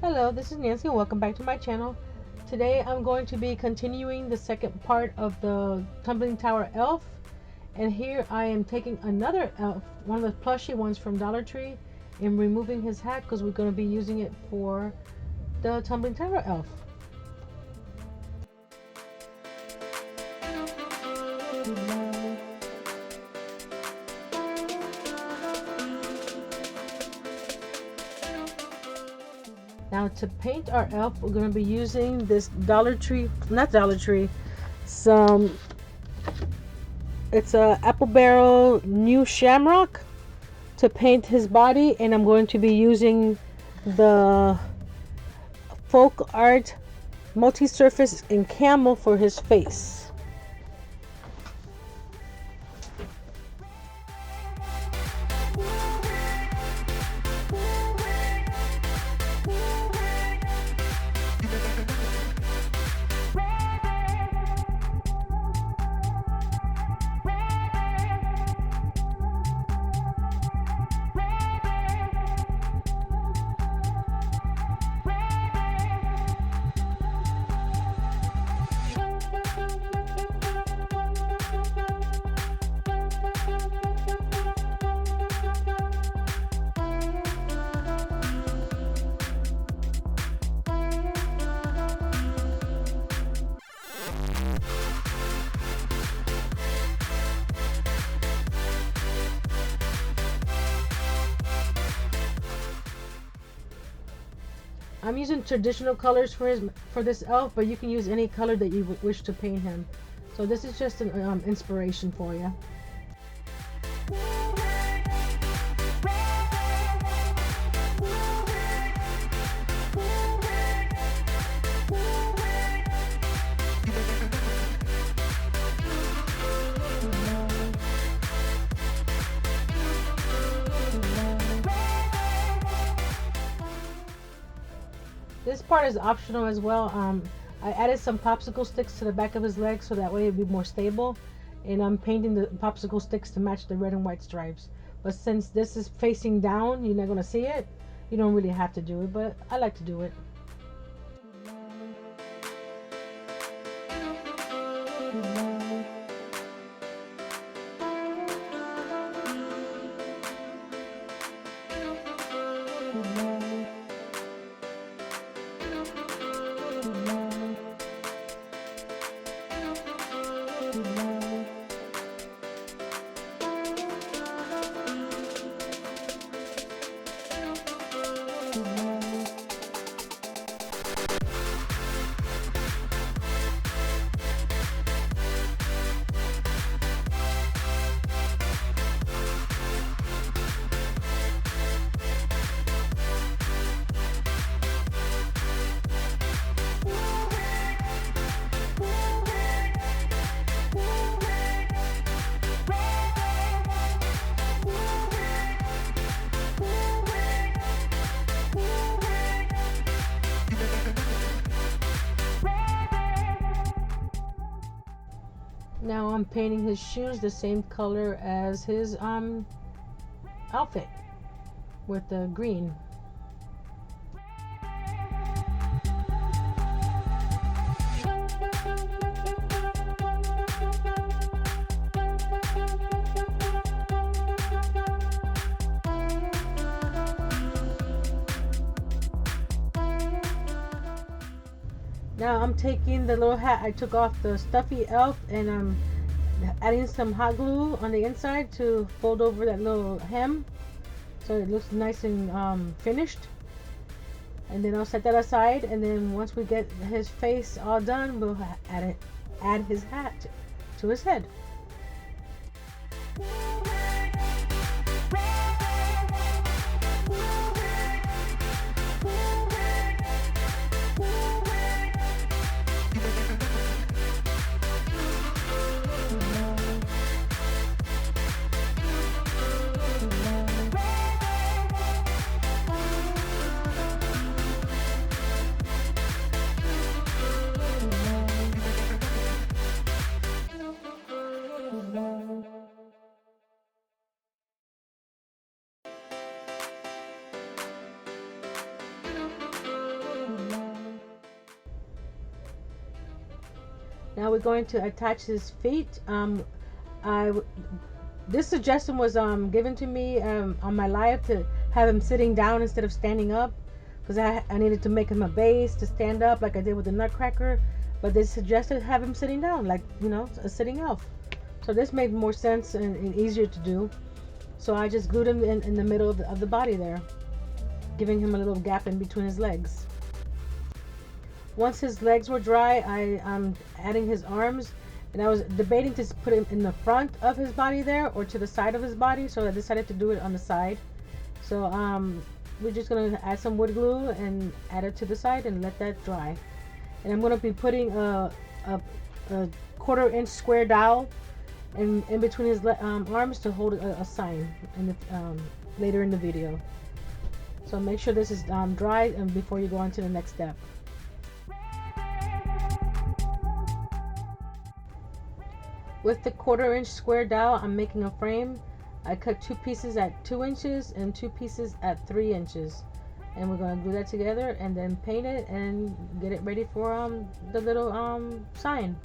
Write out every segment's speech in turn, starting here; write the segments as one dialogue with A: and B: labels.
A: Hello, this is Nancy. Welcome back to my channel. Today I'm going to be continuing the second part of the Tumbling Tower elf. And here I am taking another elf, one of the plushie ones from Dollar Tree, and removing his hat because we're going to be using it for the Tumbling Tower elf. Now to paint our elf, we're going to be using this Dollar Tree, not Dollar Tree, some, it's a Apple Barrel New Shamrock to paint his body, and I'm going to be using the Folk Art Multi-Surface in Camel for his face. I'm using traditional colors for this elf, but you can use any color that you wish to paint him. So this is just an inspiration for you. This part is optional as well. I added some popsicle sticks to the back of his legs so that way it'd be more stable. And I'm painting the popsicle sticks to match the red and white stripes. But since this is facing down, you're not going to see it. You don't really have to do it, but I like to do it. Now I'm painting his shoes the same color as his outfit with the green. Now I'm taking the little hat I took off the stuffy elf, and I'm adding some hot glue on the inside to fold over that little hem so it looks nice and finished. And then I'll set that aside, and then once we get his face all done, we'll add his hat to his head. Now we're going to attach his feet. I This suggestion was given to me on my live to have him sitting down instead of standing up, because I needed to make him a base to stand up like I did with the Nutcracker, but they suggested have him sitting down, like, you know, a sitting elf. So this made more sense and easier to do. So I just glued him in the middle of the body there, giving him a little gap in between his legs. Once his legs were dry, I'm adding his arms, and I was debating to put him in the front of his body there or to the side of his body, so I decided to do it on the side. So we're just going to add some wood glue and add it to the side and let that dry. And I'm going to be putting a 1/4 inch square dowel in between his arms to hold a sign later in the video. So make sure this is dry and before you go on to the next step. With the 1/4 inch square dowel, I'm making a frame. I cut 2 pieces at 2 inches and 2 pieces at 3 inches. And we're going to glue that together and then paint it and get it ready for the little sign.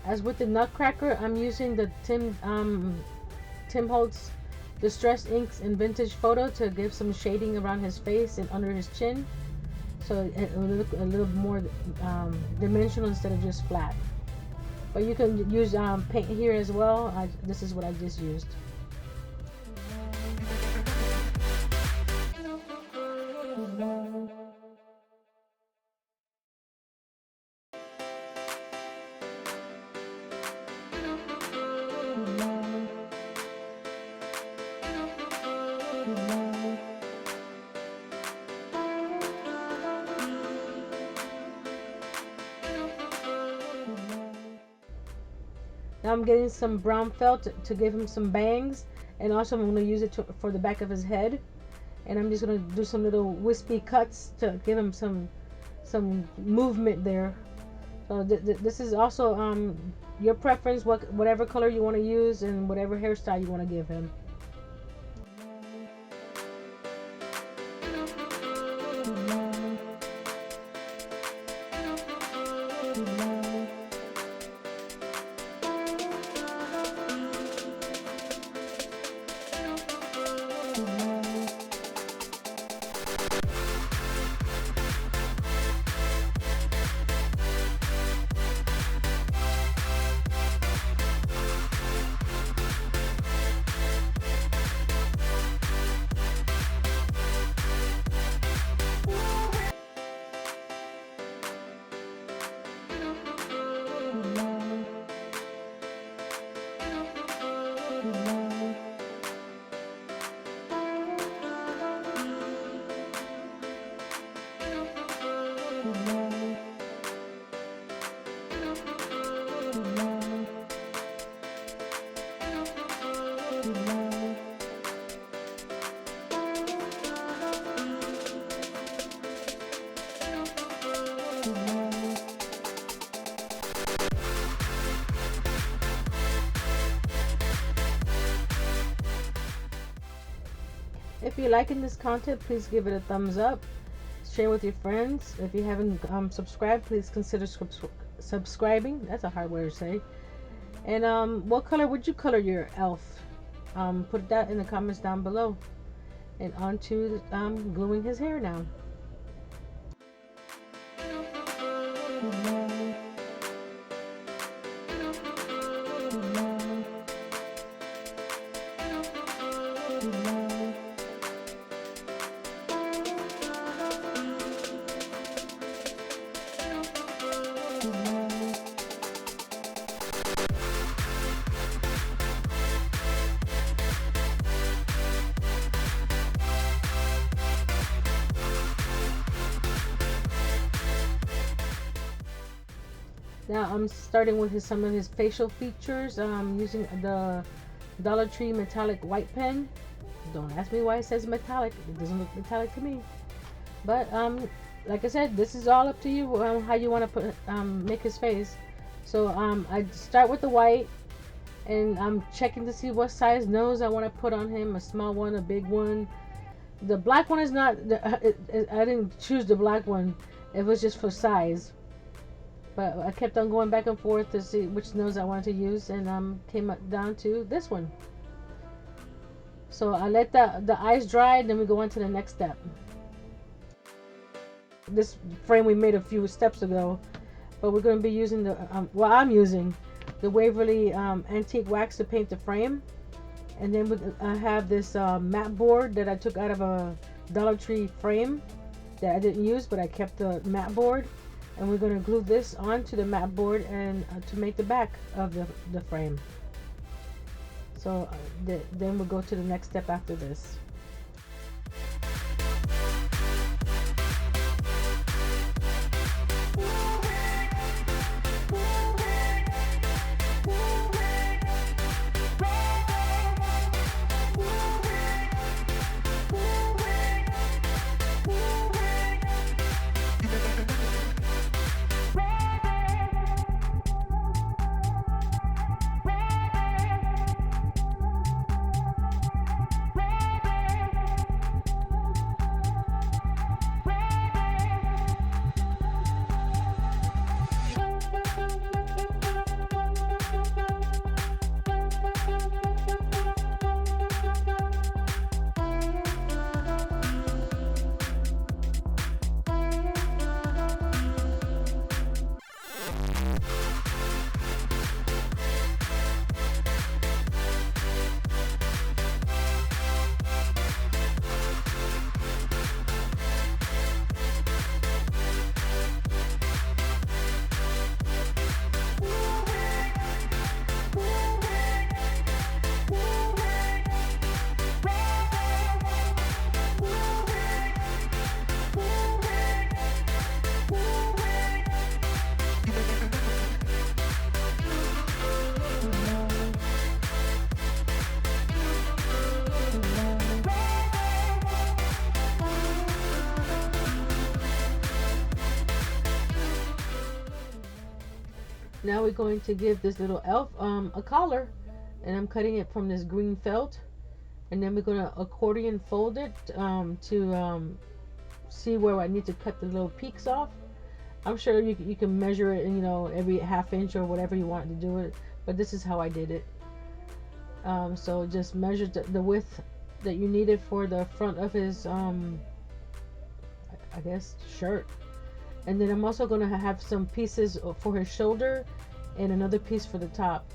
A: As with the Nutcracker, I'm using the Tim Holtz Distress Inks and Vintage Photo to give some shading around his face and under his chin, so it will look a little more dimensional instead of just flat. But you can use paint here as well. This is what I just used. Now I'm getting some brown felt to give him some bangs, and also I'm going to use it for the back of his head. And I'm just going to do some little wispy cuts to give him some movement there. So this is also your preference, whatever color you want to use and whatever hairstyle you want to give him. If you're liking this content, please give it a thumbs up. Share with your friends. If you haven't subscribed, please consider subscribing. That's a hard word to say. And what color would you color your elf? Put that in the comments down below. And on to gluing his hair now. Now I'm starting with some of his facial features. Using the Dollar Tree metallic white pen. Don't ask me why it says metallic. It doesn't look metallic to me. But like I said, this is all up to you how you want to put make his face. So I start with the white, and I'm checking to see what size nose I want to put on him. A small one, a big one. The black one is not. I didn't choose the black one. It was just for size. But I kept on going back and forth to see which nose I wanted to use, and came down to this one. So I let the eyes dry, then we go on to the next step. This frame we made a few steps ago, but we're going to be using I'm using the Waverly antique wax to paint the frame. And then I have this matte board that I took out of a Dollar Tree frame that I didn't use, but I kept the matte board. And we're going to glue this onto the matte board and to make the back of the frame. So then we'll go to the next step after this. Now we're going to give this little elf a collar, and I'm cutting it from this green felt, and then we're going to accordion fold it to see where I need to cut the little peaks off. I'm sure you can measure it, every half inch or whatever you want to do it, but this is how I did it. So just measure the width that you needed for the front of his I guess shirt. And then I'm also going to have some pieces for his shoulder and another piece for the top.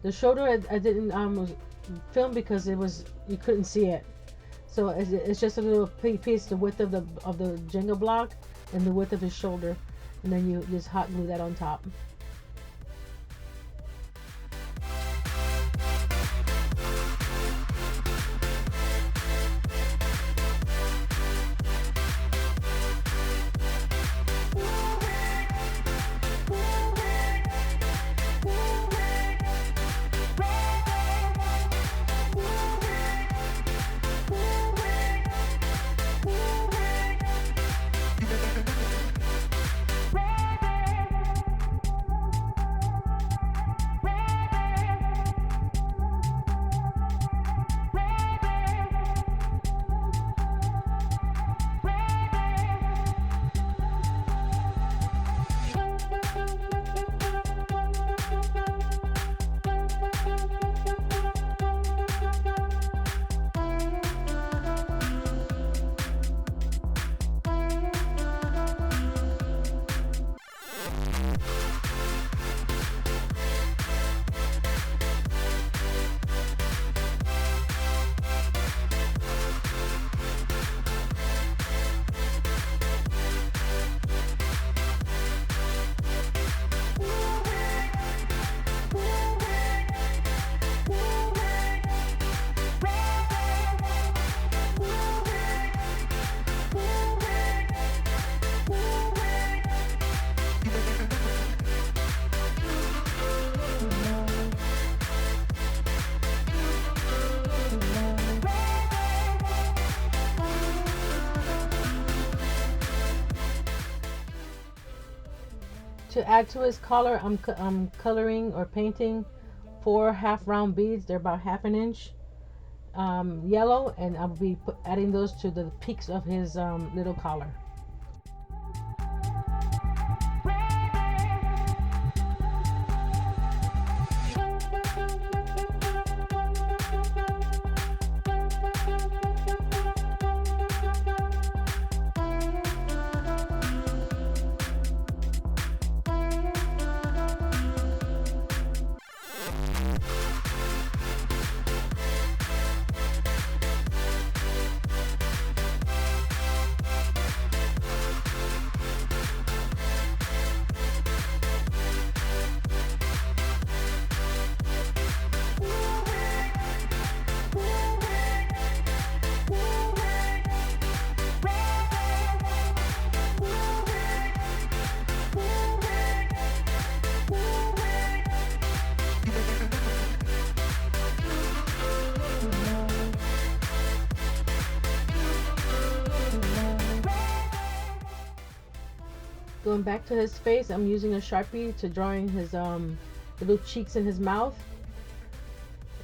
A: The shoulder I didn't film because you couldn't see it. So it's just a little piece, the width of the Jenga block and the width of his shoulder, and then you just hot glue that on top. To add to his collar, I'm coloring or painting 4 half round beads. They're about half an inch yellow, and I'll be adding those to the peaks of his little collar. Going back to his face, I'm using a Sharpie to drawing his little cheeks in his mouth.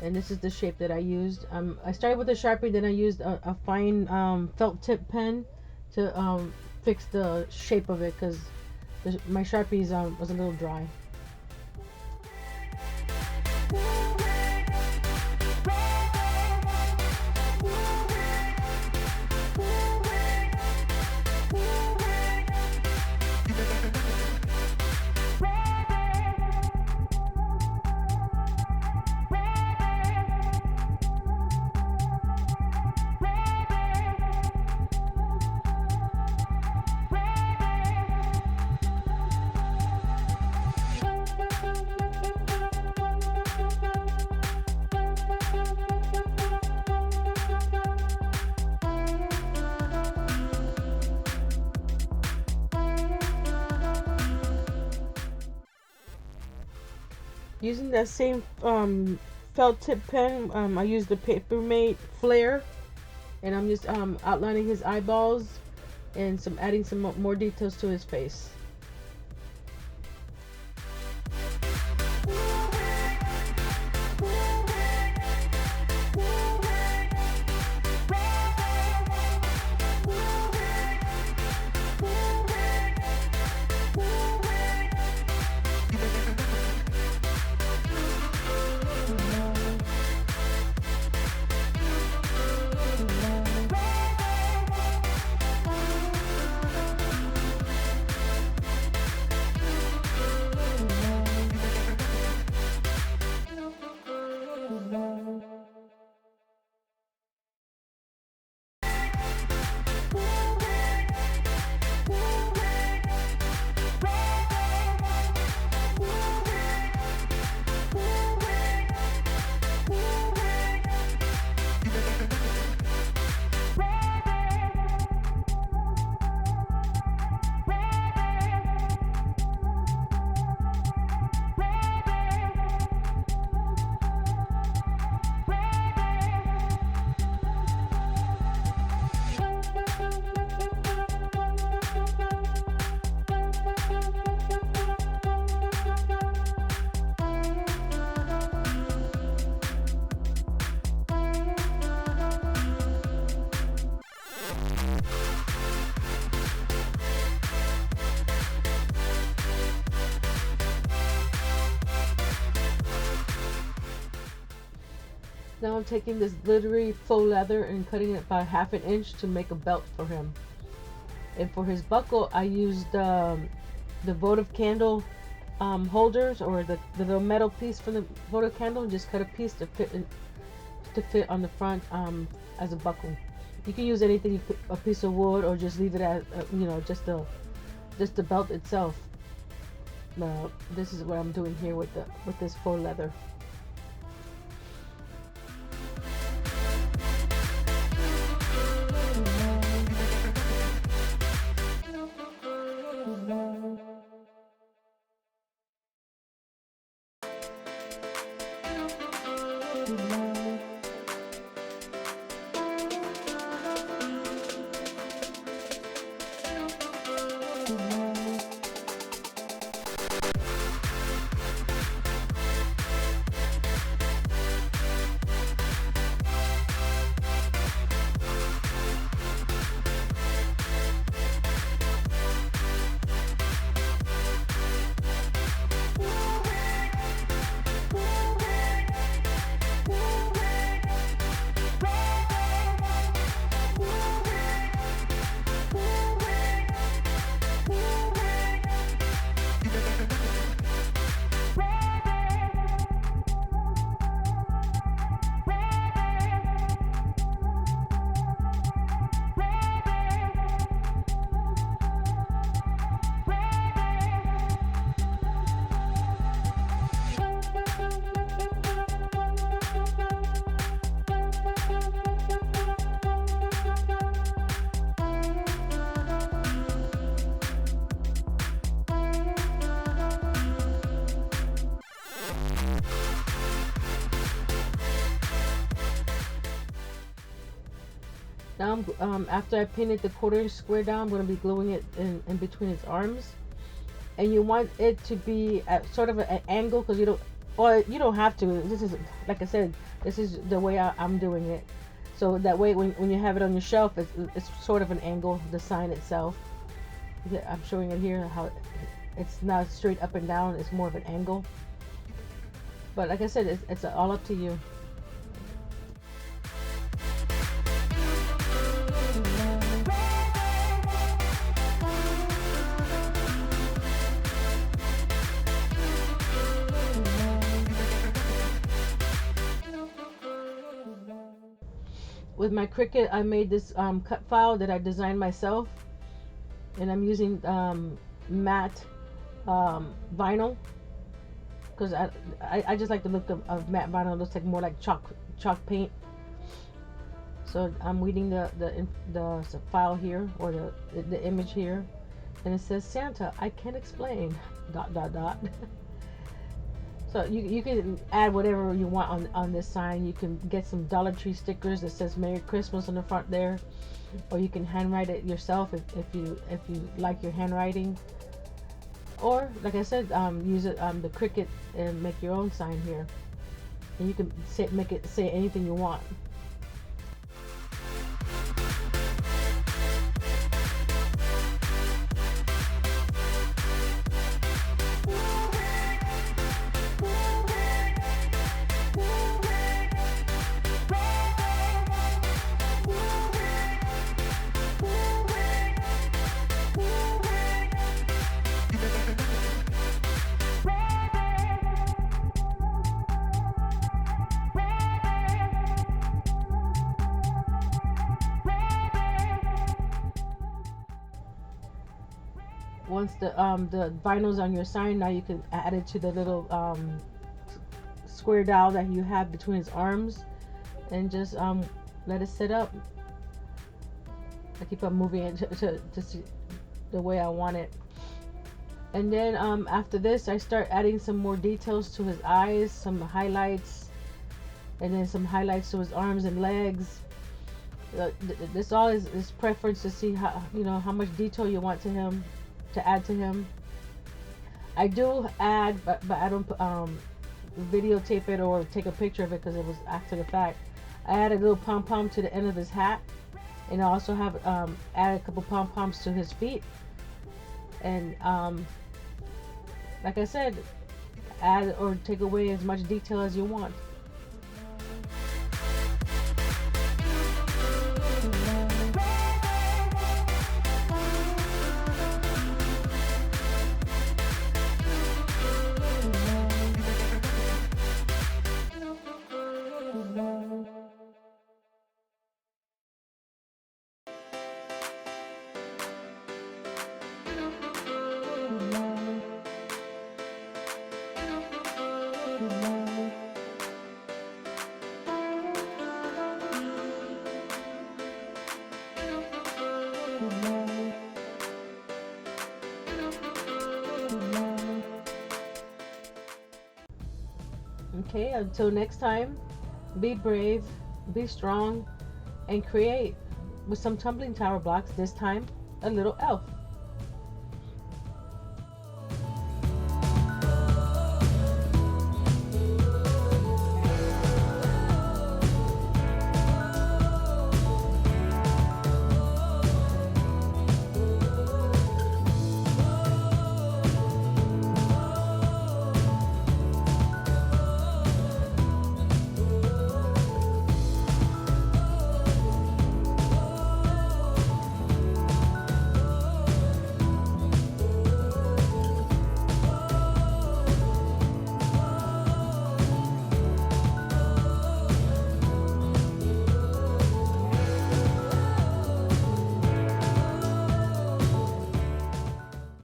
A: And this is the shape that I used. I started with a Sharpie, then I used a fine felt tip pen to fix the shape of it because my Sharpies was a little dry. Using that same felt tip pen, I used the Papermate Flare, and I'm just outlining his eyeballs and adding some more details to his face. Now I'm taking this glittery faux leather and cutting it by half an inch to make a belt for him. And for his buckle, I used the votive candle holders, or the little metal piece from the votive candle, and just cut a piece to fit on the front as a buckle. You can use anything, a piece of wood, or just leave it as just the belt itself. This is what I'm doing here with this faux leather. Now, after I painted the quarter-inch square down, I'm going to be gluing it in between its arms. And you want it to be at sort of an angle, because you don't have to. This is, like I said, this is the way I'm doing it. So that way, when you have it on your shelf, it's sort of an angle, the sign itself. I'm showing it here how it's not straight up and down, it's more of an angle. But like I said, it's all up to you. With my Cricut, I made this cut file that I designed myself, and I'm using matte vinyl, because I just like the look of matte vinyl. It looks like more like chalk paint. So I'm reading the file here, or the image here, and it says, Santa, I can't explain ... So you can add whatever you want on this sign. You can get some Dollar Tree stickers that says Merry Christmas on the front there, or you can handwrite it yourself if you like your handwriting. Or like I said, use the Cricut and make your own sign here, and you can make it say anything you want. Once the vinyl's on your sign, now you can add it to the little square dowel that you have between its arms, and just let it sit up. I keep on moving it to see the way I want it. And then after this, I start adding some more details to his eyes, some highlights, and then some highlights to his arms and legs. This all is preference to see how much detail you want to add to him. I do add, but I don't videotape it or take a picture of it, because it was after the fact. I added a little pom-pom to the end of his hat, and I also have added a couple pom-poms to his feet. And like I said, add or take away as much detail as you want. Okay, until next time, be brave, be strong, and create with some tumbling tower blocks, this time a little elf.